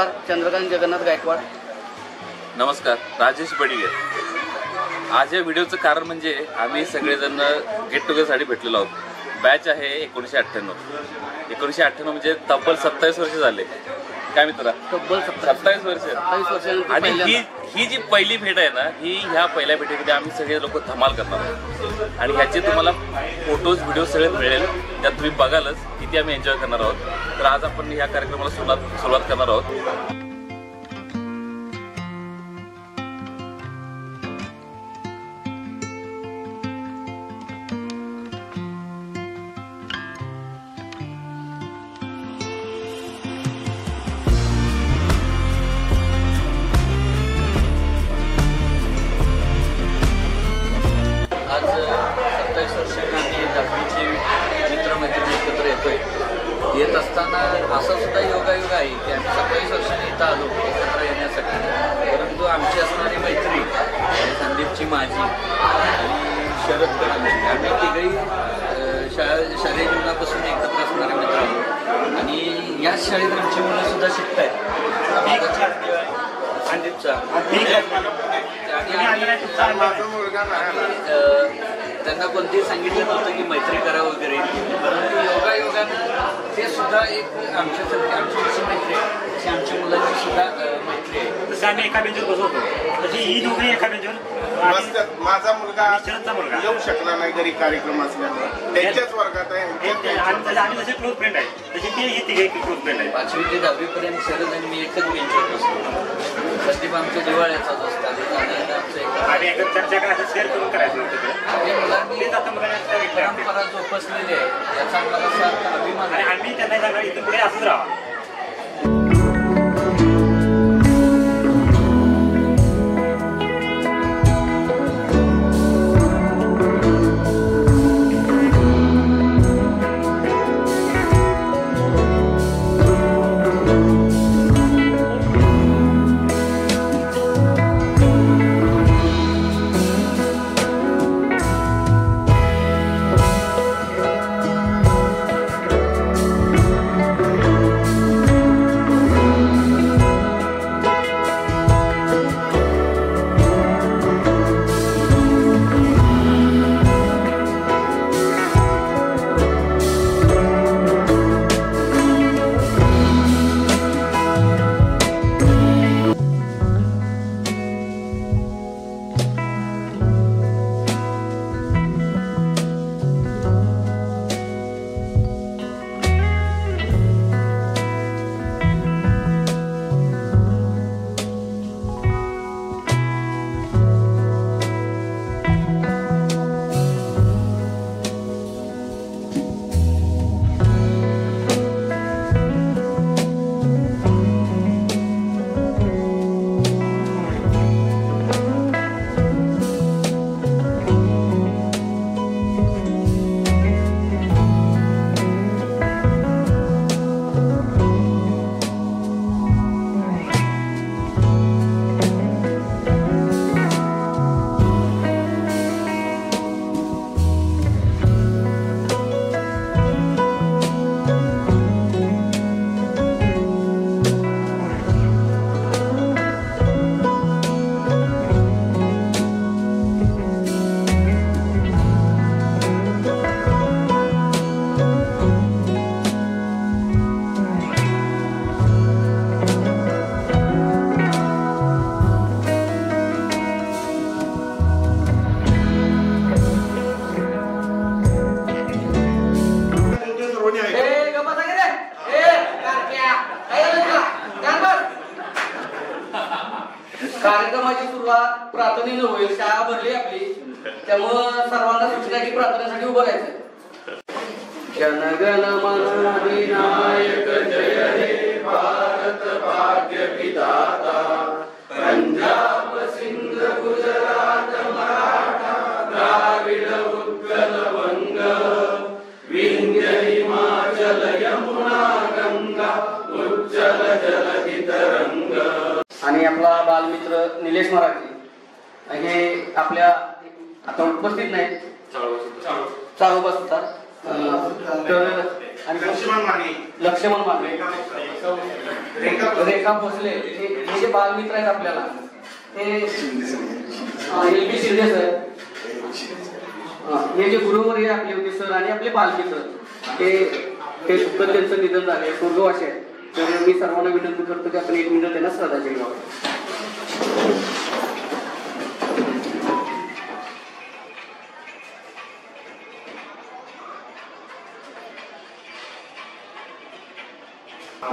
नमस्कार, चंद्रकांत जगन्नाथ गायकवाड. नमस्कार, राजेश बडिगे. आज या व्हिडिओचं कारण म्हणजे आम्ही सगळेजण गेट टुगेदरसाठी भेटलेलो आहोत. बॅच आहे 1998 म्हणजे तब्बल 27 वर्ष झाले. काय मित्रा? तब्बल 27 वर्ष. आणि ही जी पहिली भेट आहे ना, ह्या पहिल्या भेटीमध्ये आम्ही सगळे लोक धमाल करणार आहोत. आणि ह्याचे तुम्हाला फोटोज व्हिडिओ सगळे मिळेल, त्यात तुम्ही बघालच किती आम्ही एन्जॉय करणार आहोत. तर आज आपण ह्या कार्यक्रमाला सुरुवात करणार आहोत. आज 27 वर्षांनी आम्ही 10वीचे मित्रमैत्रिणी एकत्र येत असताना असा सुद्धा योगायोग आहे की आम्ही 27 वर्षांनी इथं आलो एकत्र येण्यासाठी. परंतु आमची असणारी मैत्री संदीपची, माझी आणि शरद कदमची, आम्ही तिघही शालेय जीवनापासून एकत्र असणारे मित्र आहोत. आणि याच शाळेत आमची मुलं सुद्धा शिकत आहेत. संदीपचा त्यांना कोणतेही सांगितलं नव्हतं की मैत्री करा वगैरे, परंतु योगायोगानं ते सुद्धा एक आमच्यासारखी आमची कशी मैत्री आहे तशी आमच्या मुलांची सुद्धा मैत्री आहे. तसं आम्ही एका बेंचवर बसवतो, तशी ही दोघे एका बेंचवर. माझा मुलगा येऊ शकला नाही घरी कार्यक्रम असल्यामुळे त्यांच्याच वर्गात आहे. आम्ही जसे क्लोज फ्रेंड आहे तशी ती ही तिघे क्लोज फ्रेंड आहे. 5वी ते 10वी पर्यंत शरद आणि मी एकच बेंचवर बसतो. संदीप आमच्या दिवाळ्याचाच असतात. आम्ही एकच चर्चा करायचं, शेअर करून करायचं. परंपरा जोपासलेली आहे याचा आम्हाला असा अभिमान आहे. आम्ही त्यांना सांगणार इथून पुढे असंच राहा. कार्यक्रमाची सुरुवात प्रार्थनेनं होईल. शाळा भरली आपली, त्यामुळं सर्वांना सूचना की प्रार्थनेसाठी उभं राहायचं. जनगण मन अधिनायक जय हे भारत भाग्य विधाता, पंजाब सिंध गुजरात मराठा द्राविड उत्कल वंग, विंध्य हिमाचल यमुना गंगा उज्जल जलधि तरंग. आणि आपला बालमित्र निलेश मराठी हे आपल्या आता उपस्थित नाही, चालू बसतात. तर आणि लक्ष्मण माने, रेखा भोसले हे जे बालमित्र आहेत आपल्याला हे LB शिंदे सर, हे जे गुरुवर्य आपले होते सर आणि आपले बालमित्र हे सुखद त्यांचं निधन झाले, स्वर्गवासी आहे. तर मी सर्वांना विनंती करतो की आपण 1 मिनिट त्यांना श्रद्धांजली वाहू.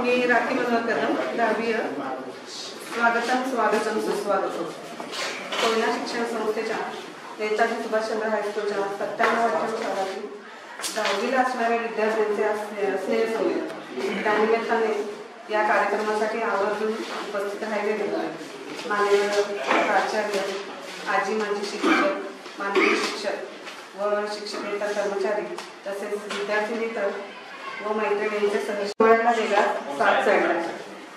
मी राखी मनोहर कदम, 10वी. स्वागतम सुस्वागतम. कोयना शिक्षण संस्थेच्या नेताजी सुभाषचंद्र हायस्कूलच्या 97व्या सालातील 10वीला असणाऱ्या विद्यार्थ्यांचे स्नेहसंमेलन. त्यानिमित्ताने या कार्यक्रमासाठी आवर्जून उपस्थित राहिलेले माननीय प्राचार्य, आजी माजी शिक्षक, माननीय शिक्षक व शिक्षकेतर कर्मचारी तसेच विद्यार्थी मित्र व मैत्रिणींचे सोहळ्याला वेगळा साथ चढला.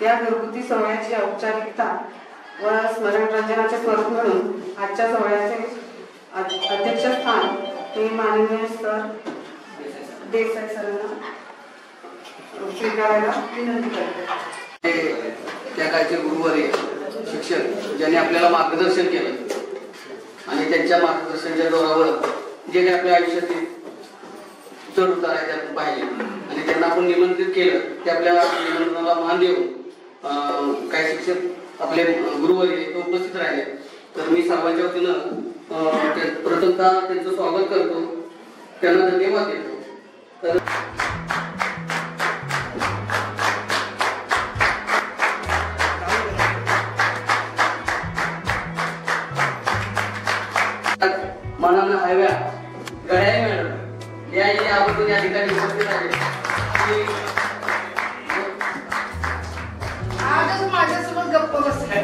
या घरगुती सोहळ्याची औपचारिकता व स्मरणरंजनाचे स्वरूप म्हणून आजच्या सोहळ्याचे अध्यक्षस्थान मी माननीय सर देसाई सरांना स्वीकारायला विनंती करते. त्या काळचे गुरुवर्य शिक्षक ज्यांनी आपल्याला मार्गदर्शन केलं आणि त्यांच्या मार्गदर्शनाच्या जोरावर जे काही आपल्या आयुष्यातील चढ उतार आहे त्यात पाहिले आणि त्यांना आपण निमंत्रित केलं की आपल्या निमंत्रणाला मान देऊन काही शिक्षक आपले गुरुवर्य उपस्थित राहिले. तर मी सर्वांच्या वतीनं प्रथमतः त्यांचं स्वागत करतो, त्यांना धन्यवाद देतो. तर मनानं हव्या गळ्या मॅडम या अगोदर या ठिकाणी उपस्थित आहे. आजच माझ्यासोबत गप्प बसले.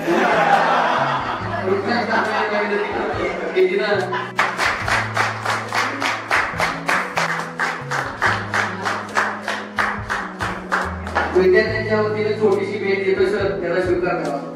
विद्यार्थ्यांच्या वतीने छोटीशी भेट देतो सर, त्याला स्वीकार करावा.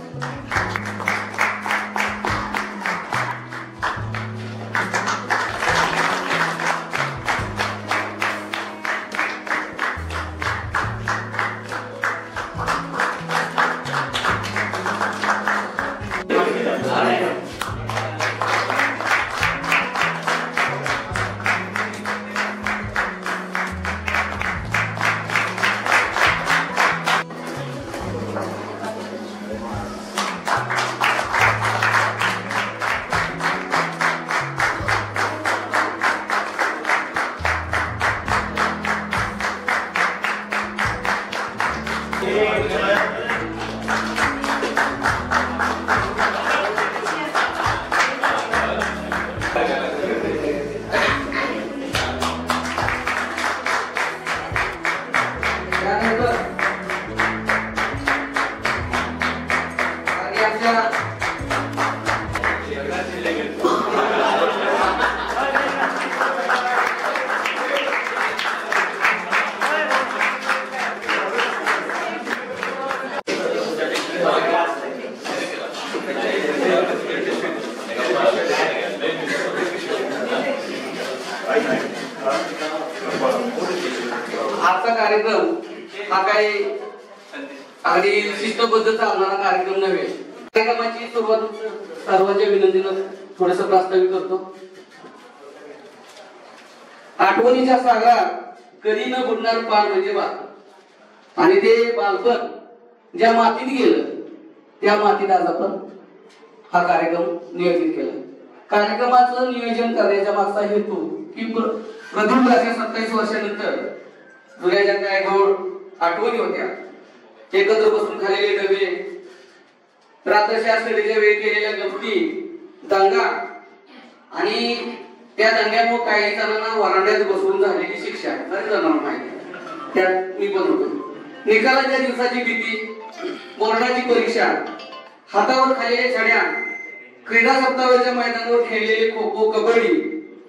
आजचा कार्यक्रम हा काही अगदी शिस्तबद्ध चालणारा कार्यक्रम नव्हे. कार्यक्रमाची सुरुवात सर्वांच्या विनंतीनं थोडस प्रास्ताविक करतो. आठवणीच्या सागरात कधी न बुडणार पान म्हणजे बाल आणि ते बालपण ज्या मातीत गेलं त्या मातीत आज आपण हा कार्यक्रम नियोजित केला. कार्यक्रमाचं नियोजन करण्याच्या मागचा हेतू की प्रदीपराच्या 27 वर्षानंतर जुन्या ज्या काय गोड आठवणी होत्या, एकत्र बसून खाल्लेले डबे, रात्रच्या स्टडीच्या वेळी केलेल्या गमती, दंगा आणि त्या दंग्यामुळे काही जणांना वरांड्यात बसून झालेली शिक्षा बऱ्याच जणांना माहिती. त्यात मी पण होतो. निकालाच्या दिवसाची भीती, बोर्डाची परीक्षा, हातावर खाल्लेल्या छड्या, क्रीडा सप्ताहाच्या मैदानावर खेळलेले खो खो, कबड्डी,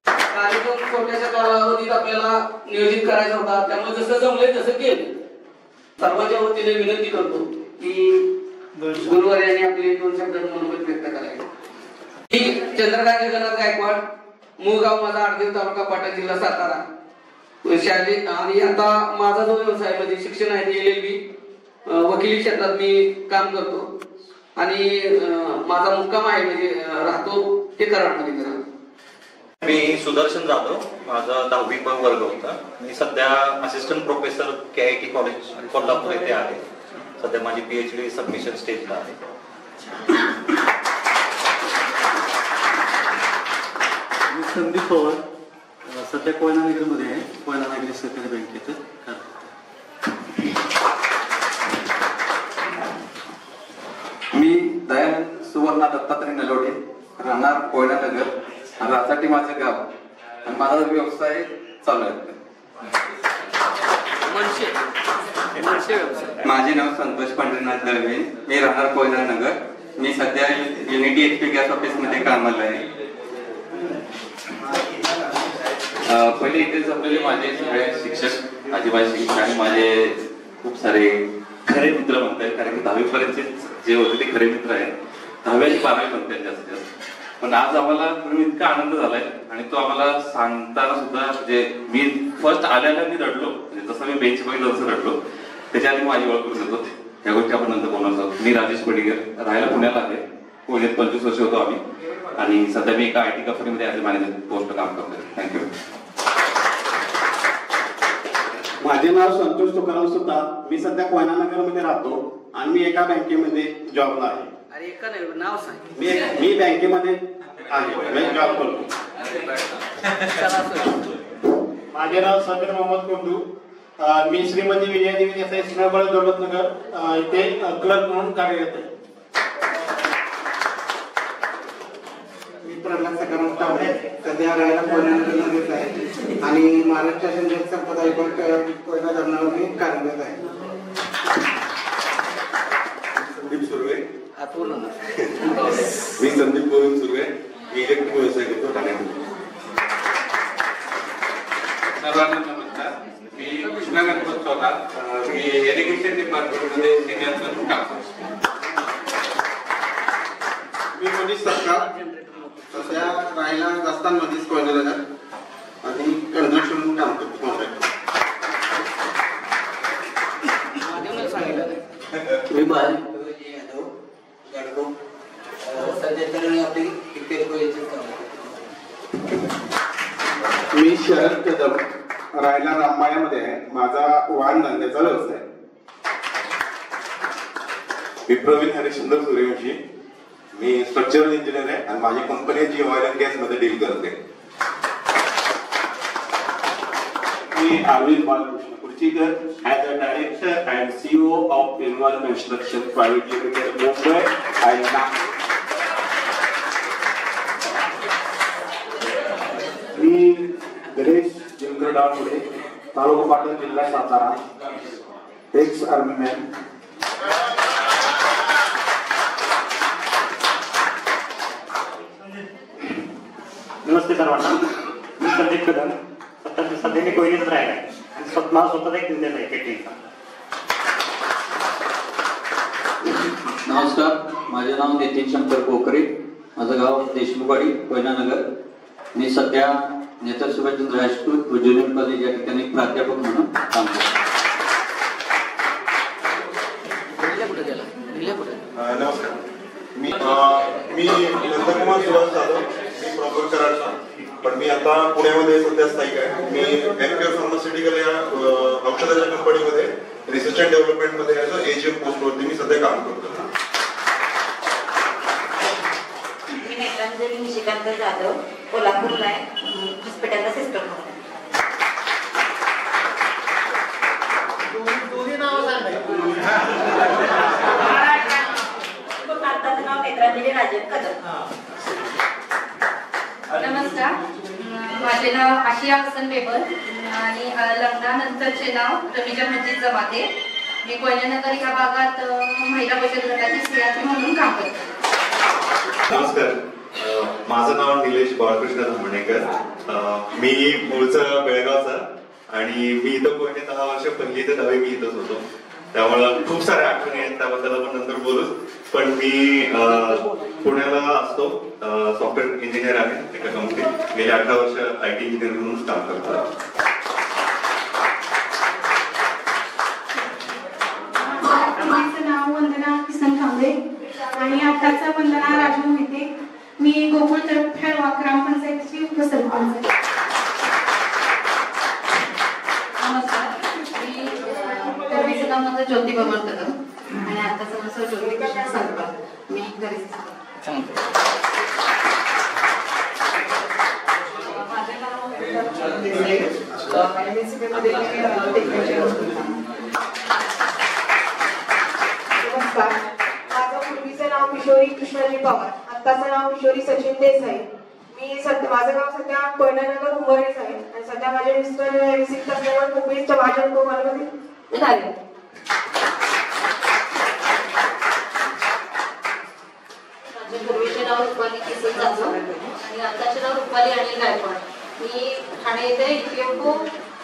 कार्यक्रम छोट्याशा कालावधीत आपल्याला नियोजित करायचा होता. त्यामुळे जसं जमलंय तसं केलं. सर्वांच्या वतीने विनंती करतो की गुरुवारी आपले 2 शब्द मनोगत व्यक्त करायचे. मी चंद्रकांत जगन्नाथ गायकवाड, मूळ गाव माझा आडदेव तालुका पाटण जिल्हा सातारा. शारीरिक आणि आता माझा जो व्यवसाय म्हणजे शिक्षण आहे ते LLB वकिली क्षेत्रात मी काम करतो आणि माझा मुक्काम आहे म्हणजे राहतो ते कराडमध्ये करा. मी सुदर्शन जाधव, माझा 10वी वर्ग होता. मी सध्या assistant professor KIT college Kolhapur येथे आहे. सध्या माझी PhD सबमिशन स्टेजला आहे. मी संदीप पवार, सध्या कोयना नगरमध्ये आहे. कोयना नागरी सहकारी बँकेचं. मी दयानंद सुवर्णा दत्तात्रय नलोटे, राहणार कोयना नगर, रासाठी माझं गाव आणि माझा व्यवसाय चालू आहे. माझे नाव संतोष पंढरीनाथ दळवे, मी राहणार कोयना नगर. मी सध्या युनिटी HP गॅस ऑफिस मध्ये कामाला आहे. पहिले इथेच आपल्याला माझे सगळे शिक्षक आजीबाई शिक्षक आणि माझे खूप सारे खरे मित्र म्हणतात, कारण की 10वी पर्यंतचे जे होते ते खरे मित्र आहेत. 10वी आणि 12वी म्हणतात जास्तीत जास्त. पण आज आम्हाला इतका आनंद झालाय आणि तो आम्हाला सांगताना सुद्धा म्हणजे मी फर्स्ट आल्याला मी रडलो, म्हणजे जसं मी बेंच बघितलं तसं रडलो. त्याच्या आधी माझी ओळख करून देतो, या गोष्टी आपण नंतर बोलणार आहोत. मी राजेश पडिगर, राहायला पुण्याला आहे. पुण्यात 25 वर्ष होतो आम्ही आणि सध्या मी एका IT कंपनीमध्ये ॲज अ मॅनेजर पोस्ट काम करतोय. थँक्यू. माझे नाव संतोष तुकाराम सुतार, मी सध्या कोयना नगरमध्ये राहतो आणि मी एका बँकेमध्ये जॉबला आहे. अरे एका नाही नाव सांग. मी बँकेमध्ये आहे, मी जॉब करतो. माझे नाव समीर मोहम्मद कुंडू, मी श्रीमती विजयादेवी देसाई सिंहगड दौलतनगर इथे क्लर्क म्हणून कार्यरत आहे. मी प्रल्हाद सकाराम तांबे, सध्या राहायला कोयना नगरमध्ये आहे आणि महाराष्ट्र शासन जल संपदा विभाग कोयना धरणावर मी कार्यरत आहे. संदीप सुर्वे, मी संदीप गोविंद सुर्वे, मी इलेक्ट्रिक व्यवसाय करतो ठाण्यामध्ये. सर्वांना नमस्कार. मी कृष्णा गणपत चौला, मी इरिगेशन डिपार्टमेंटमध्ये सिनियर म्हणून काम करतो. मी मनीष सरकार, सध्या राहायला राजस्थानमध्येच कोयना नगर आणि कंस्ट्रक्शन म्हणून काम करतो. मी बाहेर मी शरद कदम, राहायला राममाळ्यामध्ये आहे. माझा वाहन धंद्याचा व्यवसाय. मी प्रवीण हरिश्चंद्र सूर्यवंशी, मी स्ट्रक्चरल इंजिनियर आहे आणि माझी कंपनी जी ऑइल अँड गॅस मध्ये डील करते. मी Arvind Balkrishna Kurchikar, as a director and CEO of environment construction private limited, Mumbai आणि नागपूर. मी गणेश जिंकर डावपुढे, तालुका पाटण, जिल्हा Satara, ex army man. Namaste सर्वांना, मी संदीप कदम, सध्या मी कोयनेत राहिला आहे आणि मला स्वतःचा एक बिझनेस आहे केटरिंगचा. नमस्कार, माझे नाव नितीन शंकर कोकरे, माझं गाव देशमुखवाडी, कोयना नगर. मी सध्या नेताजी सुभाषचंद्र हायस्कूल व ज्युनियर कॉलेज या ठिकाणी प्राध्यापक म्हणून काम करतो. नमस्कार, मी नंदकुमार सुभाष जाधव, मी प्रॉपर कराडचा, पण मी आता पुण्यामध्ये सध्या स्थायिक आहे. मी एनकेअर फार्मास्युटिकल या औषधाच्या कंपनीमध्ये रिसर्च अँड डेव्हलपमेंटमध्ये ॲज अ AGM पोस्टवरती मी सध्या काम करतो. मी नेत्रांजली निशिकांत जाधव, कोल्हापूरला आहे, हॉस्पिटलला सिस्टर म्हणून. भारताचं नाव नेत्रांजली राजेश कदम. नमस्कार, माझे नाव आशिया हसन बेबल आणि लग्नानंतरचे नाव रमिजा मजीद जमाते. मी कोयनानगर या भागात महिला बचत गटाची CRP म्हणून काम करते. नमस्कार, माझं नाव निलेश बाळकृष्ण धामणेकर, मी मूळचा बेळगावचा आणि मी इथं कोयने 10 वर्ष पहिली ते 10वी मी इथंच होतो. त्यामुळं खूप साऱ्या आठवणी आहेत, त्याबद्दल आपण नंतर बोलूच. पण मी पुण्याला असतो, सॉफ्टवेअर इंजिनियर आहे एका कंपनीत. गेली 18 वर्ष IT इंजिनियर म्हणून काम करतो. वंदना राजू मोहिते. मी गोकुळ तरफेड ग्रामपंचायतीची उपसरपंच आहे. नमस्कार, मी पूर्वीचं नाव माझं ज्योती बमर कदम आणि आताचं माझं ज्योती कृष्ण सरकार. मी घरीच माझं नाव नमस्कार, माझं पूर्वीचं नाव किशोरी कृष्णाजी पवार, आत्ताचं नाव किशोरी सचिन देसाई. मी माझं गाव सध्या कोयनानगर उंबरेच आहे आणि सध्या माझे मिस्टर विसिट असल्यामुळे मुंबईच्या भाजप कोमामध्ये झाले. माझे पूर्वीचे नाव रुपाली किसन जाधव आणि आताचे नाव रुपाली अनिल गायकवाड. मी ठाणे येथे EPFO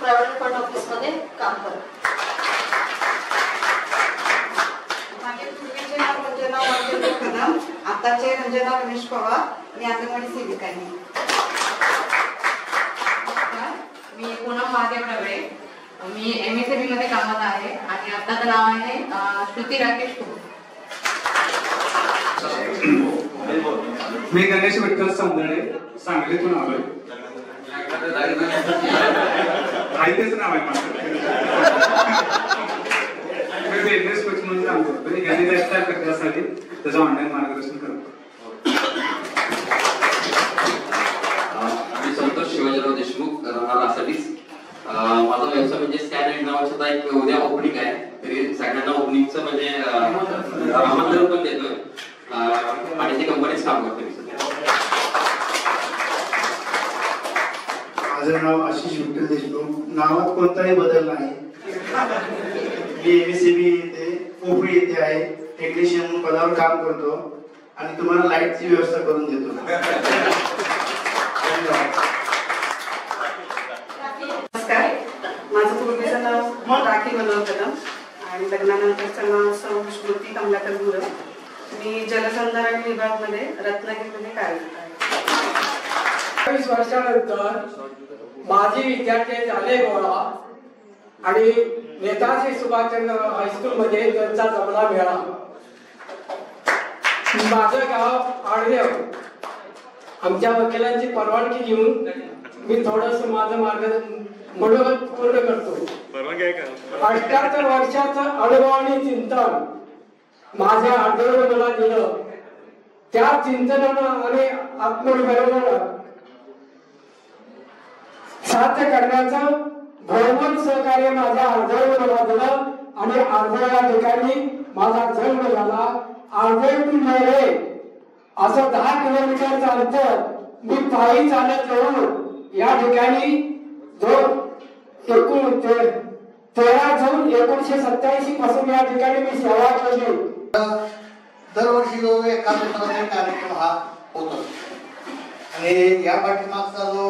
प्रायव्हेट फंड ऑफिसमध्ये काम करते. माझे पूर्वीचे नाव रंजना कदम, आताचे रंजना रमेश पवार आणि अंगणवाडी सेविका आहे. मी पूनम महादेव ढवळे. मी MSAB मध्ये कामाला आहे आणि आताचं नाव आहे श्रुती राकेश कुमार. मी गणेश विठ्ठल समजणे, सांगलीतून आलोय. तेच नाव आहे माझं. मी बिझनेस कोच म्हणून काम करतो. मी घरी लाईफस्टाईल करण्यासाठी त्याचं ऑनलाईन मार्गदर्शन करतो. मी संतोष शिवाजीराव देशमुख, राहणार आसाडीस. माझा व्यवसाय म्हणजे स्कॅन अँड नावाचा एक उद्या ओपनिंग आहे. तरी सगळ्यांना ओपनिंगचं म्हणजे आमंत्रण पण देतोय आणि ती कंपनीच काम करते. माझं नाव आशिष विठ्ठल देशमुख. नावात कोणताही बदल नाही. मी MSAB येथे पोपळी येथे आहे. टेक्निशियन म्हणून पदावर काम करतो आणि तुम्हाला लाईटची व्यवस्था करून देतो. नमस्कार, माझं पूर्वीचं नाव राखी मनोहर कदम आणि लग्नानंतरचं नाव सौ स्मृती कमलाकर गुरव. मी जलसंधारण विभागामध्ये रत्नागिरीमध्ये कार्यरत आहे. 20 वर्षानंतर माझे विद्यार्थी झाले गोळा आणि नेताजी सुभाषचंद्र हायस्कूलमध्ये त्यांचा जमला मिळाला. माझं गाव आडदेव. आमच्या वकिलांची परवानगी घेऊन मी थोडस माझं मनोगत पूर्ण करतो. 78 वर्षाचं अनुभव आणि चिंतन माझ्या आढळून मला दिलं. त्या चिंतनानं आणि आत्मनिर्भरानं साध्य करण्याचं भरपूर सहकार्य माझ्या आढळून मला दिलं आणि आढळ या ठिकाणी माझा जन्म झाला. आढळ टू नेरे असं 10 किलोमीटरचं अंतर मी पायी चालत येऊन या ठिकाणी जो 13 जून 1987 पासून या ठिकाणी मी सेवा केली. दरवर्षी जो एकादशीचा कार्यक्रम हा होतो आणि या पाठीमागचा जो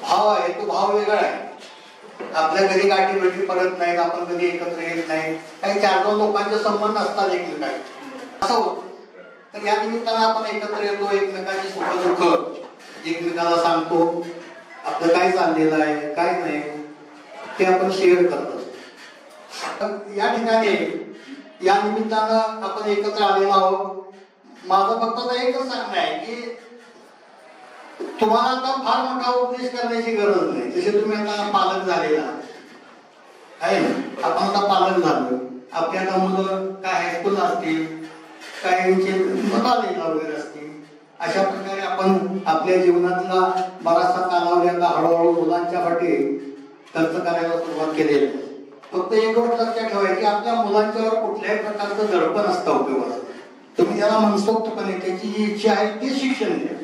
भाव आहे तो भाव वेगळा आहे. आपल्या घरी गाठी भेटी परत नाहीत, आपण कधी एकत्र येत नाही, काही 4-2 लोकांचे संबंध असतात एकमेकांचे, असं होतं. तर या निमित्तानं आपण एकत्र येतो, एकमेकांची सुख दुःख एकमेकाला सांगतो, आपलं काय चाललेलं आहे काय नाही ते आपण शेअर करतो. या ठिकाणी या निमित्तानं आपण एकत्र आलेलो आहोत. माझं फक्त एकच सांगणं आहे की तुम्हाला आता फार मोठा उपदेश करण्याची गरज नाही. जसे तुम्ही आता पालक झालेला आहे ना, आपण आता पालक झालो, आपल्या आता मुलं काय हायस्कूल असतील, काय कॉलेजला वगैरे असतील, अशा प्रकारे आपण आपल्या जीवनातला बराचसा कालावधी आता हळूहळू मुलांच्या पाठी खर्च करायला सुरुवात केलेली. फक्त एक गोष्ट लक्षात ठेवायची, आपल्या मुलांच्यावर कुठल्याही प्रकारचं दडपण असतं उपयोगाचं. तुम्ही त्याला मनसोक्तपणे त्याची जी इच्छा आहे ते शिक्षण द्या.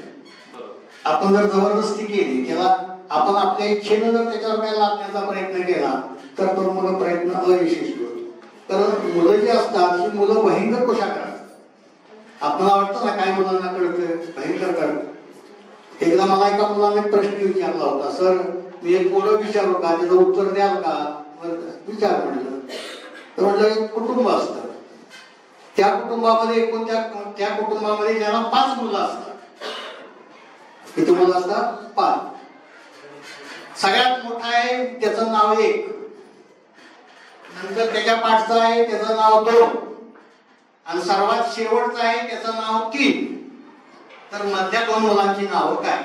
आपण जर जबरदस्ती केली, त्याला आपण आपल्या इच्छेनं जर त्याच्यावर काय लादण्याचा प्रयत्न केला तर तो मग प्रयत्न अयशस्वी होतो. तर मुलं जी असतात ही मुलं भयंकर कशा करतात, आपल्याला वाटतं ना काय मुलांना कळतं, भयंकर कळतं. एकदा मला एका मुलाने प्रश्न विचारला होता, सर मी एक पोरं विचारू का, त्याचं उत्तर द्याल का? विचार म्हटलं तर म्हटलं एक कुटुंब असतं, त्या कुटुंबामध्ये एकूण त्या कुटुंबामध्ये ज्याला 5 मुलं असतात, किती मुलं असतात? 5. सगळ्यात मोठा आहे त्याचं नाव 1, नंतर त्याच्या पाठचं आहे त्याचं नाव 2, आणि सर्वात शेवटचं आहे त्याचं नाव 3. तर मधल्या 2 मुलांची नावं काय?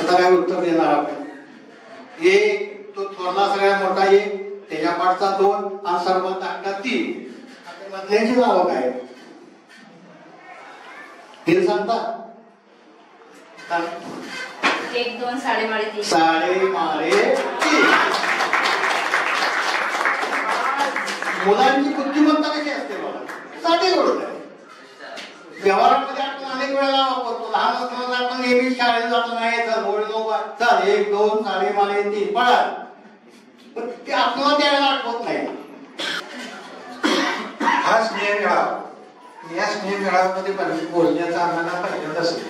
आता काय उत्तर देणार आपण? एक तो थोरला सगळ्यात मोठा 1, त्याच्या पाठचा 2 आणि सर्वात धाकटा 3. आता मधल्याची नावं काय हे सांगता? 1, 2 साडेमाळे 3. साडेमाळे 3. मुलांची बुद्धिमत्ता कशी असते बघा, साधी गोष्ट आहे. व्यवहारामध्ये आपण अनेक वेळेला वापरतो. लहान असताना आपण नेहमी शाळेत जातो नाही चल 1, 2 साडेमाळे 3 पळा, पण ते आपल्याला त्यावेळेला आठवत नाही. हा स्नेहमेळा, या स्नेहमेळामध्ये बोलण्याचा आम्हाला फायदा असतो.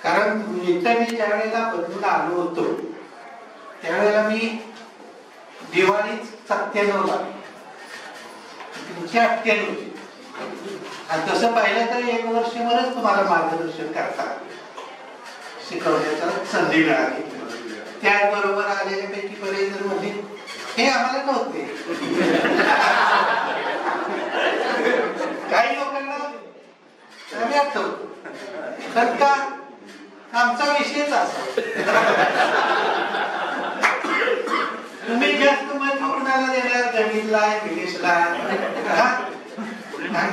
कारण इथं मी ज्या वेळेला बदलून आलो होतो त्यावेळेला मी दिवाळी 97 ला 98 आणि तसं पाहिलं तर 1 वर्षभरच तुम्हाला मार्गदर्शन करता शिकवण्याचा संधी मिळाली. त्याचबरोबर आलेल्या पैकी बरेच जण म्हणजे हे आम्हाला नव्हते. काही लोकांना आम्ही आठवतो तर का आमचा विषयच असा. तुम्ही जास्त मत कुणाला देणार? गणितला, इंग्लिशला,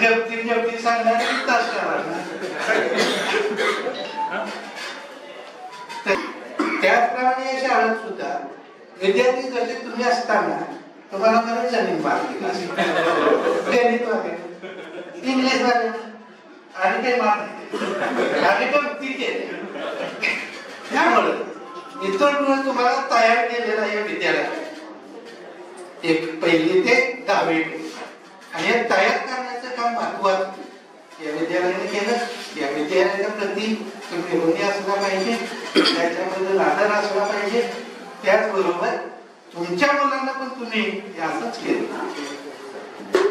गमती सांगणार त्याचप्रमाणे या शाळेत सुद्धा विद्यार्थी जसे तुम्ही असताना तुम्हाला बरेच जमीन मार्क असेल, गणित वगैरे, इंग्लिश वगैरे आणि काही मार्क आणि गमती केले. त्यामुळे इथून तुम्हाला तयार केलेला या विद्यालयात 1 ते 10वी आणि हे तयार करण्याचं काम महत्वाचं या विद्यालयाने केलं. या विद्यालयाच्या प्रति तुम्ही ऋणी असला पाहिजे, त्याच्याबद्दल आदर असला पाहिजे. त्याचबरोबर तुमच्या मुलांना पण तुम्ही असंच केलं.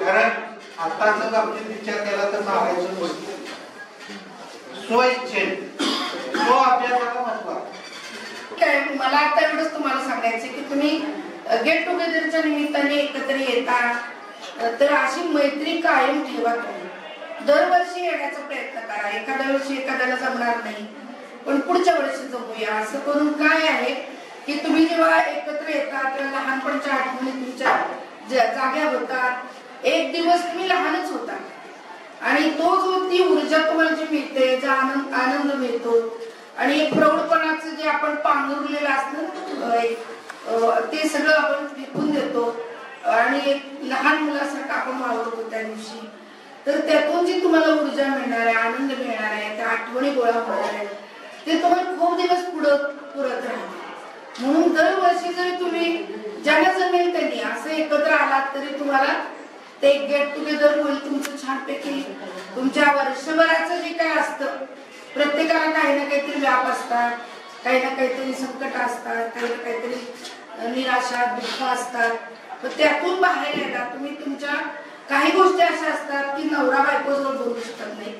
कारण आताच्या बाबतीत विचार केला तर मागायचं नसतं. स्वइच्छेने तो अभ्यासाला महत्व काय मला आता एवढंच तुम्हाला सांगायचं की तुम्ही गेट टुगेदरच्या निमित्ताने एकत्र येता, तर अशी मैत्री कायम ठेवा. तुम्ही दरवर्षी येण्याचा प्रयत्न करा. एखाद्या वर्षी एखाद्याला जमणार नाही पण पुढच्या वर्षी जमूया. असं करून काय आहे की तुम्ही जेव्हा एकत्र येतात तेव्हा लहानपणच्या आठवणी तुमच्या जाग्या होतात. एक दिवस तुम्ही लहानच होता आणि तो जो ती ऊर्जा तुम्हाला जी मिळते, जो आनंद मिळतो आणि एक प्रौढपणाचं जे आपण पांघरुलेलं असतं ते सगळं आपण फेकून देतो आणि एक लहान मुलासारखं आपण वावरतो त्या दिवशी. तर त्यातून जी तुम्हाला ऊर्जा मिळणार आहे, आनंद मिळणार आहे, त्या आठवणी गोळा होणार आहे, ते तुम्हाला खूप दिवस पुरत राहणार. म्हणून दरवर्षी जरी तुम्ही ज्यांना जमेल त्यांनी असं एकत्र आलात तरी तुम्हाला ते गेट टुगेदर होईल तुमचं छानपैकी. तुमच्या वर्षभराचं जे काय असतं, प्रत्येकाला काही ना काहीतरी व्याप असतात, काही ना काहीतरी संकट असतात, काही ना काहीतरी निराशा दुःख असतात. पण त्यातून बाहेर यायला तुम्ही तुमच्या काही गोष्टी अशा असतात की नवरा बायकोजवळ बोलू शकत नाही,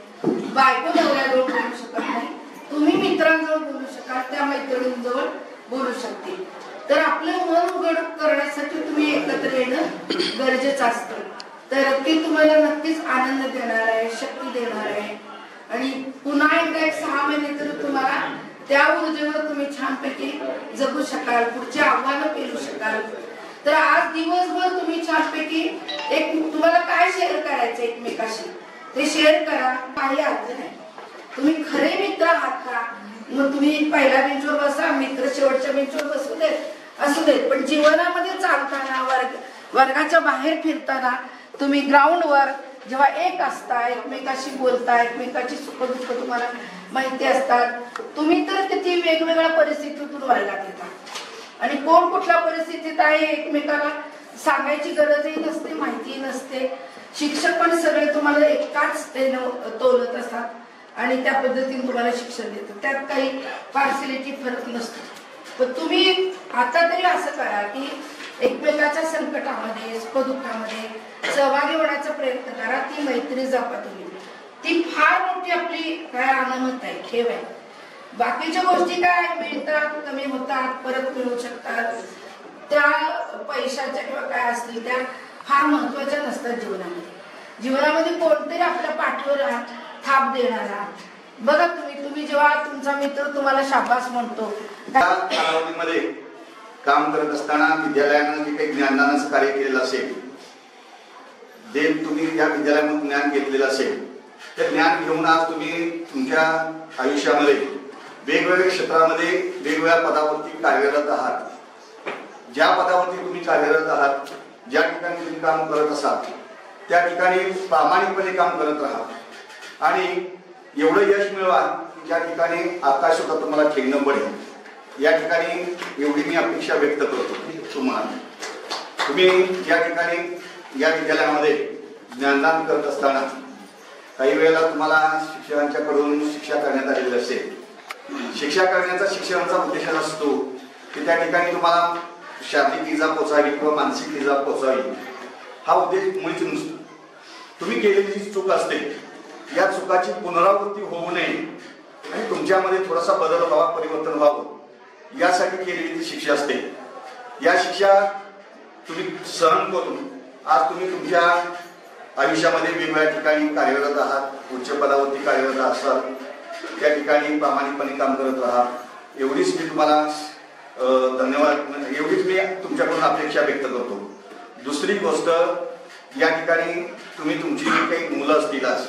बायको नवऱ्याजवळ बोलू शकत नाही, तुम्ही मित्रांजवळ बोलू शकाल, त्या मैत्रिणींजवळ बोलू शकते. तर आपलं मन उघड करण्यासाठी तुम्ही एकत्र येणं गरजेचं असतं. तर ते तुम्हाला नक्कीच आनंद देणार आहे, शक्ती देणार आहे आणि पुन्हा एकदा 6 महिने तर तुम्हाला त्या ऊर्जेवर तुम्ही छानपैकी जगू शकाल, पुढची आव्हानं पेलू शकाल. तर आज दिवसभर तुम्ही छानपैकी एक तुम्हाला काय शेअर करायचं एकमेकाशी ते शेअर करा. काही अर्थ नाही. तुम्ही खरे मित्र आहात का? मग तुम्ही पहिल्या बेंचवर बसा, मित्र शेवटच्या बेंचवर बसू देत असू देत, पण जीवनामध्ये चालताना वर्गाच्या बाहेर फिरताना तुम्ही ग्राउंडवर जेव्हा एक असता, एकमेकाशी बोलता, एकमेकाची सुखदुःख तुम्हाला माहिती असतात, तुम्ही तर किती वेगवेगळ्या परिस्थितीतून वर्गात येतात आणि कोण कुठल्या परिस्थितीत आहे एकमेकाला सांगायची गरजही नसते, माहिती नसते. शिक्षक पण सगळे तुम्हाला एकाच तोलत असतात आणि त्या पद्धतीने तुम्हाला शिक्षण देतात. त्यात काही पार्सिलिटी फरक नसतो. पण तुम्ही आता तरी असं करा की एकमेकाच्या संकटामध्ये, सुखदुःखामध्ये सहभागी होण्याचा प्रयत्न करा. ती मैत्री जपा तुम्ही. ती फार मोठी आपली काय अनामत आहे, ठेव आहे. बाकीच्या गोष्टी काय मिळतात, कमी होतात, परत मिळू शकतात, त्या पैशाच्या किंवा काय असतील त्या फार महत्वाच्या नसतात जीवनामध्ये. जीवनामध्ये कोणतरी आपल्या पाठीवर थाप देणारा. बघा तुम्ही जेव्हा तुमचा मित्र तुम्हाला शाबास म्हणतो, त्या कालावधीमध्ये काम करत असताना विद्यालयानं जे काही ज्ञानदानाचं कार्य केलेलं असेल, जे तुम्ही या विद्यालयामधून ज्ञान घेतलेलं असेल, ते ज्ञान घेऊन आज तुम्ही तुमच्या आयुष्यामध्ये वेगवेगळ्या क्षेत्रामध्ये वेगवेगळ्या पदावरती कार्यरत आहात. ज्या पदावरती तुम्ही कार्यरत आहात, ज्या ठिकाणी तुम्ही काम करत असाल त्या ठिकाणी प्रामाणिकपणे काम करत राहा आणि एवढं यश मिळवा ज्या ठिकाणी आकाश सुद्धा तुम्हाला ठेवणं पडेल. या ठिकाणी एवढी मी अपेक्षा व्यक्त करतो तुम्हाला. तुम्ही या ठिकाणी या विद्यालयामध्ये ज्ञानदान करत असताना काही वेळेला तुम्हाला शिक्षकांच्याकडून शिक्षा करण्यात आलेली असेल. शिक्षा करण्याचा शिक्षणाचा उद्देश असतो की त्या ठिकाणी तुम्हाला शारीरिक इजा पोचावी किंवा मानसिक इजा पोचावी, हा उद्देश मुळीच नसतो. तुम्ही केलेली जी चूक असते या चुकाची पुनरावृत्ती होऊ नये आणि तुमच्यामध्ये थोडासा बदल व्हावा, परिवर्तन व्हावं यासाठी केलेली ती शिक्षा असते. या शिक्षा तुम्ही सहन करून आज तुम्ही तुमच्या आयुष्यामध्ये वेगवेगळ्या ठिकाणी कार्यरत आहात. उच्च पदावरती कार्यरत असाल त्या ठिकाणी प्रामाणिकपणे काम करत राहा. एवढीच मी तुम्हाला धन्यवाद, एवढीच मी तुमच्याकडून अपेक्षा व्यक्त करतो. दुसरी गोष्ट, या ठिकाणी तुम्ही तुमची जी काही मुलं असतील आज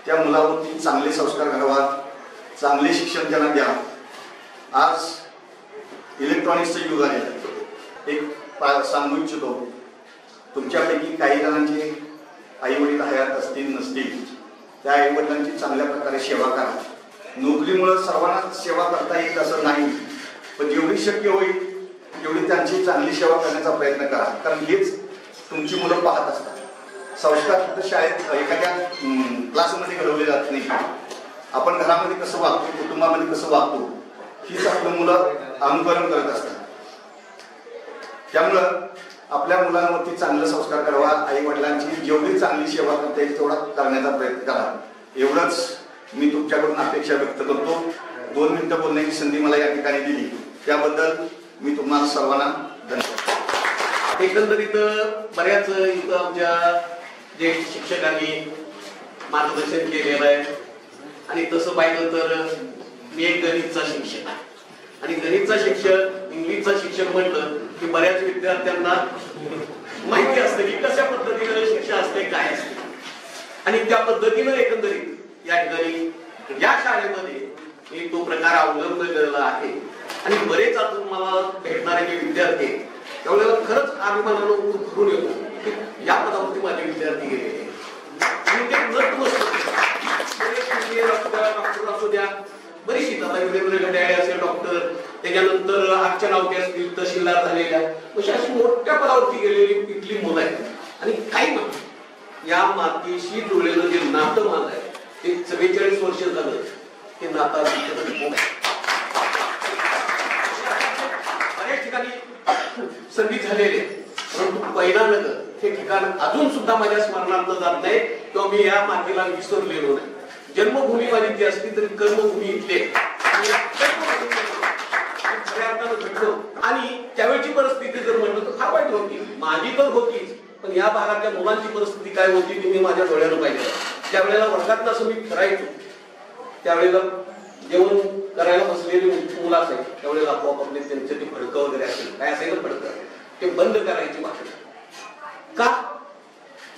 त्या मुलावरती चांगले संस्कार घडवा, चांगले शिक्षण त्यांना द्या. आज इलेक्ट्रॉनिक्सचं युग आहे. एक सांगू इच्छितो, तुमच्यापैकी काही जणांचे आई वडील हयात असतील नसतील, त्या आई वडिलांची चांगल्या प्रकारे सेवा करा. नोकरीमुळे सर्वांना सेवा करता येईल असं नाही, पण जेवढी शक्य होईल तेवढी त्यांची चांगली सेवा करण्याचा प्रयत्न करा. कारण हेच तुमची मुलं पाहत असतात. संस्कार फक्त शाळेत एखाद्या क्लासमध्ये घडवले जात नाही. आपण घरामध्ये कसं वागतो, कुटुंबामध्ये कसं वागतो, हीच आपलं मुलं अनुकरण करत असतात. त्यामुळं आपल्या मुलांवरती चांगले संस्कार करावा. आई वडिलांची जेवढी चांगली सेवा करता येईल तेवढा करण्याचा प्रयत्न करा. एवढंच मी तुमच्याकडून अपेक्षा व्यक्त करतो. 2 मिनिटं बोलण्याची संधी मला या ठिकाणी दिली त्याबद्दल मी तुम्हाला सर्वांना धन्यवाद. एकंदरीत बऱ्याच इथं आमच्या ज्येष्ठ शिक्षकांनी मार्गदर्शन केलेलं आहे आणि तसं पाहिलं तर मी एक गणितचा शिक्षक आहे आणि गणितचा शिक्षक, इंग्लिशचा शिक्षक म्हटलं की बऱ्याच विद्यार्थ्यांना माहिती असते की कशा पद्धतीने शिक्षा असते, काय असते आणि त्या पद्धतीनं एकंदरीत या ठिकाणी या शाळेमध्ये मी तो प्रकार अवलंबलेला आहे आणि बरेच अजून मला भेटणारे जे विद्यार्थी त्यावेळेला खरंच अभिमानानं भरून येतो की या पदावरती माझे विद्यार्थी गेले आणि ते डॉक्टर असू द्या, बरीचशी आता वेगवेगळे घड्याळे असेल डॉक्टर, त्याच्यानंतर आजच्या नावते असतील तहसीलदार झालेल्या, अशी मोठ्या पदावरती गेलेली इथली मुलं आहेत आणि काही म्हणतात या मातीशी जुळलेलं जे नातं माझं आहे ते 44 वर्ष झालं ते नातं बऱ्याच ठिकाणी संधी झालेले, परंतु पैनानगर हे ठिकाण अजून सुद्धा माझ्या स्मरणात जात नाही किंवा मी या मातीला विसरलेलो नाही. जन्मभूमी माझी ती असली तरी कर्मभूमी इथले आणि त्यावेळची परिस्थिती जर म्हणलं तर फार वाईट होती. माझी तर होतीच, पण या भागातल्या मुलांची परिस्थिती काय होती ती मी माझ्या डोळ्यानं पाहिजे. त्यावेळेला वर्गात असं मी फिरायचो, त्यावेळेला जेवण करायला बसलेली मुलं असायची, त्यावेळेला आपोआप आपले त्यांचे ते फडकं वगैरे असेल काय असेल ना फडकं ते बंद करायची भाषा. का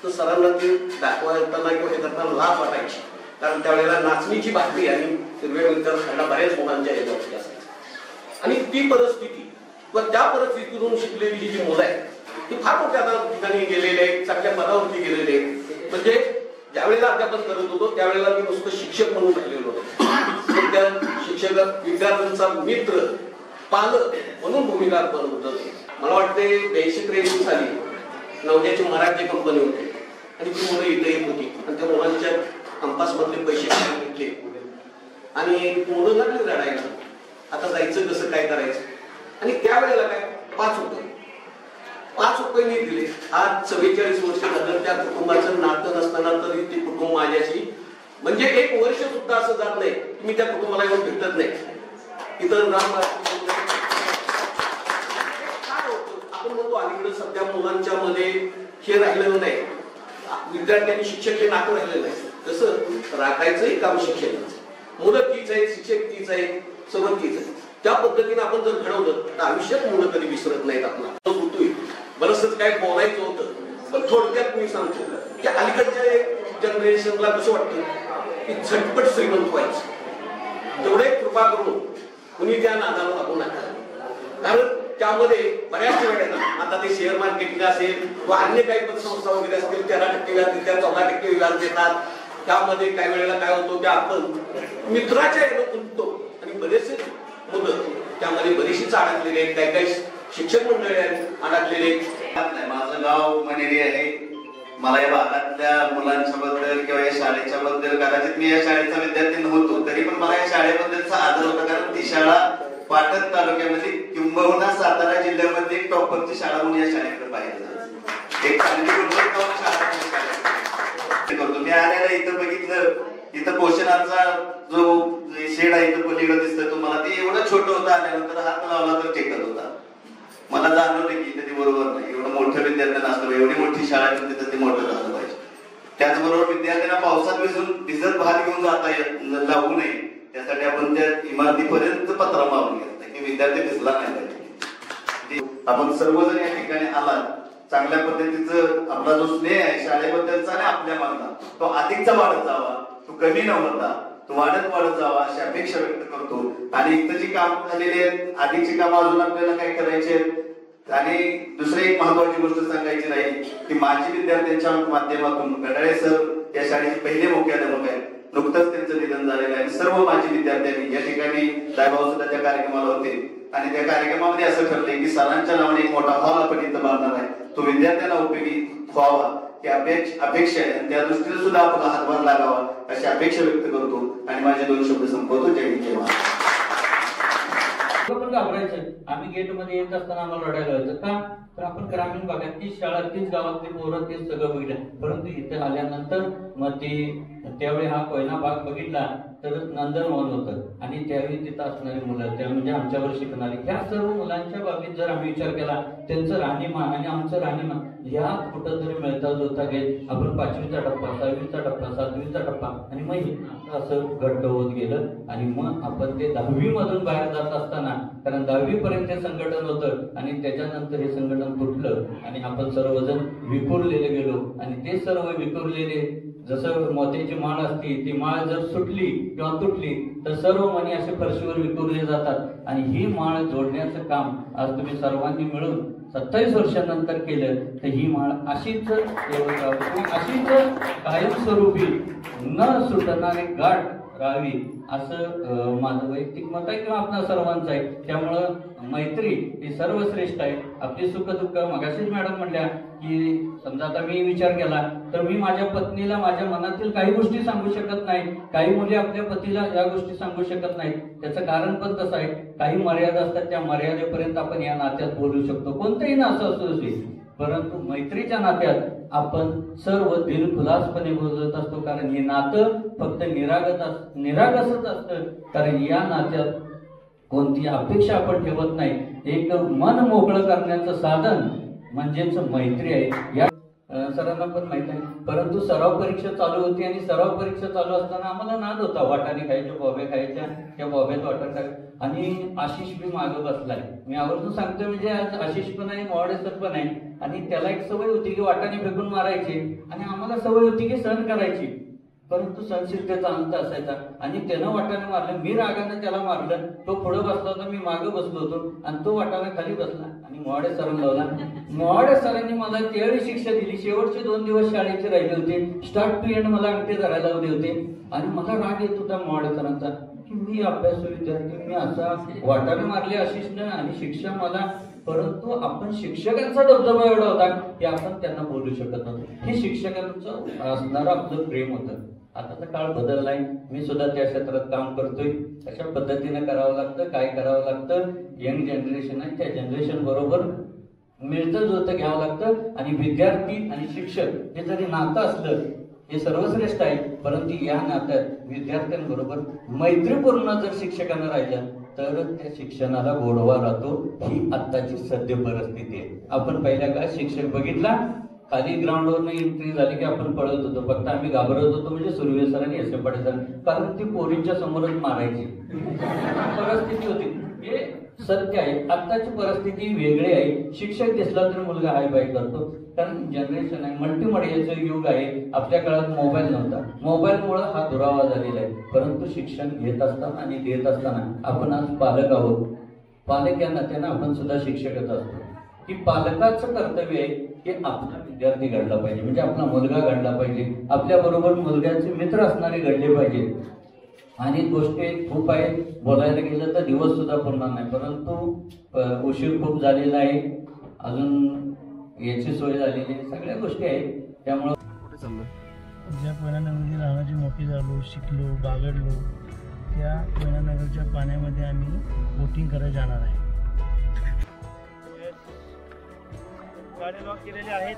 तर सरांना ते दाखवायला किंवा हे करताना लाज वाटायची, कारण त्यावेळेला नाचणीची भाकरी आणि हिरव्या खायला बऱ्याच मुलांच्या याच्यावरती असायची आणि ती परिस्थिती व त्या परिस्थितीतून शिकलेली जी मुलं आहेत ती फार मोठ्या ठिकाणी गेलेले आहेत, चांगल्या पदावरती गेलेले आहेत. म्हणजे ज्यावेळेला अध्यापन करत होतो त्यावेळेला मी नुसतं शिक्षक म्हणून राहिलेलो होतो, त्या शिक्षक विद्यार्थ्यांचा मित्र पालक म्हणून भूमिका बनवत होते. मला वाटते 82-83 साली नवद्याची मराठी कंपनी होती आणि ती मुलं इथे येत होती आणि त्या मुलांच्या कंपास मधले पैसे घेतले आणि मुलं लागली रडायला, आता जायचं कसं काय करायचं. आणि त्यावेळेला काय 5 रुपये मी दिले. आज 44 वर्ष झालं त्या कुटुंबाचं नातं नसताना तरी ते कुटुंब माझ्याशी म्हणजे 1 वर्ष सुद्धा असं जात नाही मी त्या कुटुंबाला येऊन भेटत नाही. इतर आपण म्हणतो अलीकडे सध्या मुलांच्या मध्ये हे राहिलेलं नाही. विद्यार्थ्यांनी शिक्षक हे नातं राहिलेलं नाही. तसं राखायचंही काम शिक्षकांचं. मुलं तीच आहेत, शिक्षक तीच आहेत, सर्व तीच आहे. त्या पद्धतीने आपण जर घडवलं तर आयुष्यात मुलं कधी विसरत नाहीत. आपला होतोय बरंचसं काय बोलायचं होतं, पण थोडक्यात मी सांगतो की अलीकडच्या जनरेशनला कसं वाटतं की झटपट श्रीमंत व्हायचं. तेवढे कृपा करून कुणी त्या नादाला लागू नका. कारण त्यामध्ये बऱ्याच वेळेला आता ते शेअर मार्केटिंग असेल किंवा अन्य काही पतसंस्था वगैरे असतील 13% व्याज देतात, 14% व्याज देतात. त्यामध्ये काही वेळेला काय होतं की आपण मित्राच्या यानं गुंततो आणि बरेचसे मुलं त्यामध्ये बरीचशीच अडकलेले आहेत. काही काही शिक्षक मंडळी आहेत अडकलेले. माझं गाव मनेरी आहे. मला या भागातल्या मुलांच्या बद्दल किंवा या शाळेच्या बद्दल, कदाचित मी या शाळेचा विद्यार्थी नव्हतो तरी पण मला या शाळेबद्दलचा आदर होता. कारण ती शाळा पाटण तालुक्यामध्ये किंबहुना सातारा जिल्ह्यामध्ये एक टॉपरची शाळा म्हणून या शाळेकडे पाहिजे एक चांगली शाळा करतो. मी आल्याला इथं बघितलं, इथं पोषणाचा जो शेड आहे इथं पलीकडे दिसतोय तुम्हाला, ते एवढं छोटं होतं. आल्यानंतर हात लावला तर टेकत होता. मला जाणवलं की इथे ते बरोबर नाही. एवढं मोठं विद्यार्थ्यांना असतं, एवढी मोठी शाळा तिथं ते मोठं झालं पाहिजे. त्याचबरोबर विद्यार्थ्यांना पावसात भिजत भात घेऊन जाऊ नये त्यासाठी आपण त्या इमारतीपर्यंत पत्रा मारून घेतला की विद्यार्थी भिजला नाही पाहिजे. आपण सर्वजण या ठिकाणी आलात, चांगल्या पद्धतीचं आपला जो स्नेह आहे शाळेबद्दलचा आणि आपल्या मनाला तो अधिकचा वाढत जावा, तो कमी न होता तो वाढत जावा अशी अपेक्षा व्यक्त करतो. आणि इथं जी काम झालेली आहेत, अधिकची काम अजून आपल्याला काय करायचे आहेत. आणि दुसरी एक महत्वाची गोष्ट सांगायची राहील की माजी विद्यार्थ्यांच्या माध्यमातून गडाळे सर या शाळेचे पहिले मुख्याध्यापक आहेत. नुकतंच त्यांचं निधन झालेलं आहे. सर्व माजी विद्यार्थ्यांनी या ठिकाणी दायभाऊ सुद्धा त्या कार्यक्रमाला होते आणि त्या कार्यक्रमामध्ये असं ठरलंय की सरांच्या नावाने एक मोठा हॉल आपण इथं बांधणार आहे. तो विद्यार्थ्यांना उपयोगी व्हावा ही अपेक्षा आहे आणि त्या दृष्टीने सुद्धा आपला हातभार लागावा अशी अपेक्षा व्यक्त करतो आणि माझे 2 शब्द संपवतो. जय हिंद, जय महाराष्ट्र. पण घाबरायचं. आम्ही गेटमध्ये येत असताना आम्हाला रडायला व्हायचं. का तर आपण ग्रामीण भागात तीच शाळा, तीच गावातली पोरं, तेच सगळं बघितलं. परंतु इथे आल्यानंतर मग त्यावेळी हा कोयना भाग बघितला तर नंदनवन होतं आणि त्यावेळी तिथं असणारी मुलं त्या म्हणजे आमच्यावर शिकणारी ह्या सर्व मुलांच्या बाबतीत जर आम्ही विचार केला त्यांचं राहणीमान आणि आमचं राहणीमान ह्यात कुठं तरी मिळता जुळता घेत आपण 5वीचा टप्पा, 6वीचा टप्पा, 7वीचा टप्पा आणि मग असं घट्ट होत गेलं. आणि मग आपण ते 10वी मधून बाहेर जात असताना, कारण 10वी पर्यंत हे संघटन होतं आणि त्याच्यानंतर हे संघटन तुटलं आणि आपण सर्वजण विखुरलेले गेलो. आणि ते सर्व विखुरलेले जसं मोत्याची माळ असते, ती माळ जर सुटली किंवा तुटली तर सर्व मणी असे फरशीवर विखुरले जातात. आणि ही माळ जोडण्याचं काम आज तुम्ही सर्वांनी मिळून 27 वर्षानंतर केलं तर ही माळ अशीच अशीच कायमस्वरूपी न सुटणारी गाठ राहावी असं माझं वैयक्तिक मत आहे किंवा आपल्या सर्वांचं आहे. त्यामुळं मैत्री ही सर्वश्रेष्ठ आहे. आपली सुखदुःख मगाशीच मॅडम म्हणल्या की समजा आता मी विचार केला तर मी माझ्या पत्नीला माझ्या मनातील काही गोष्टी सांगू शकत नाही, काही मुली आपल्या पतीला या गोष्टी सांगू शकत नाहीत. त्याचं कारण पण तसं आहे, काही मर्यादा असतात, त्या मर्यादेपर्यंत आपण या नात्यात बोलू शकतो. कोणतंही नातं असू दे, परंतु मैत्रीच्या नात्यात आपण सर्व दिलखुलासपणे बोलत असतो. कारण हे नातं फक्त निरागसच असतं. कारण या नात्यात कोणती अपेक्षा आपण ठेवत नाही. एक मन मोकळं करण्याचं साधन म्हणजेच मैत्री आहे. या सरांना पण माहित आहे. परंतु सराव परीक्षा चालू होती आणि सराव परीक्षा चालू असताना आम्हाला नाद होता वाटाणे खायच्या, बॉब्या खायच्या, त्या बॉब्यात वाटण टाक. आणि आशिष बी मागं बसलाय. मी आवर्जून सांगतो म्हणजे आज आशिष पण आहे, मोवाडे सर पण आहे. आणि त्याला एक सवय होती की वाटाणे फेकून मारायचे आणि आम्हाला सवय होती की सहन करायची. परंतु सहनशीलतेचा अंत असायचा आणि त्यानं वाटाणे मारलं, मी रागानं त्याला मारलं. तो पुढे बसला होता, मी मागं बसलो होतो आणि तो वाटाणा खाली बसला आणि मोवाडे सरांना लावला. मोवाडे सरांनी मला त्यावेळी शिक्षा दिली. शेवटचे 2 दिवस शाळेचे राहिले होते. स्टार्ट टू एंड मला अंगठे धरायला लावले होते आणि मला राग येत होता मोवाडे सरांचा की मी अभ्यासू विद्यार्थी, मी असा वाटाणे मारले आशिषनं आणि शिक्षा मला. परंतु आपण शिक्षकांचा दबदबा एवढा होता की आपण त्यांना बोलू शकत नव्हतो. हे शिक्षकांचं असणारं आपलं प्रेम होतं. आताचा काळ बदललाय, मी सुद्धा त्या क्षेत्रात काम करतोय. अशा पद्धतीने करावं लागतं. काय करावं लागतं, यंग जनरेशन आहे त्या जनरेशन बरोबर मिळतं जुळतं घ्यावं लागतं. आणि विद्यार्थी आणि शिक्षक हे जरी नातं असलं हे सर्वश्रेष्ठ आहे, परंतु या नात्यात विद्यार्थ्यांबरोबर मैत्रीपूर्ण जर शिक्षकांना राहिलं तर त्या शिक्षणाला गोडवा राहतो. ही आत्ताची सद्य परिस्थिती आहे. आपण पहिल्या काळात शिक्षक बघितला खाली ग्राउंडवरनं एंट्री झाली की आपण पळत होतो, फक्त आम्ही घाबरत होतो म्हणजे सुर्वे सरांनी एस एम पाटील सर, कारण ती पोरींच्या समोरच मारायची परिस्थिती होती. हे सत्य आहे. आत्ताची परिस्थिती वेगळी आहे. शिक्षक दिसला तर मुलगा हाय बाय करतो, कारण जनरेशन आहे, मल्टीमीडियाचं युग आहे. आपल्या काळात मोबाईल नव्हता, मोबाईलमुळे हा दुरावा झालेला आहे. परंतु शिक्षण घेत असताना आणि देत असताना आपण आज पालक आहोत. पालक या नात्यानं आपण सुद्धा शिक्षकच असतो. की पालकाचं कर्तव्य आहे की आपला विद्यार्थी घडला पाहिजे, म्हणजे आपला मुलगा घडला पाहिजे, आपल्या बरोबर मुलग्याचे मित्र असणारे घडले पाहिजे. आणि गोष्टी खूप आहेत, बोलायला गेलं तर दिवस सुद्धा पुरणार नाही, परंतु उशीर खूप झालेला आहे, अजून याची सोय झालेली आहे, सगळ्या गोष्टी आहेत. त्यामुळं ज्या कोयनानगरची लहानाची मोठी झालो, शिकलो, बागडलो, त्या कोयनानगरच्या पाण्यामध्ये आम्ही बोटिंग करायला जाणार आहे. गाडी लॉक केलेली आहेत.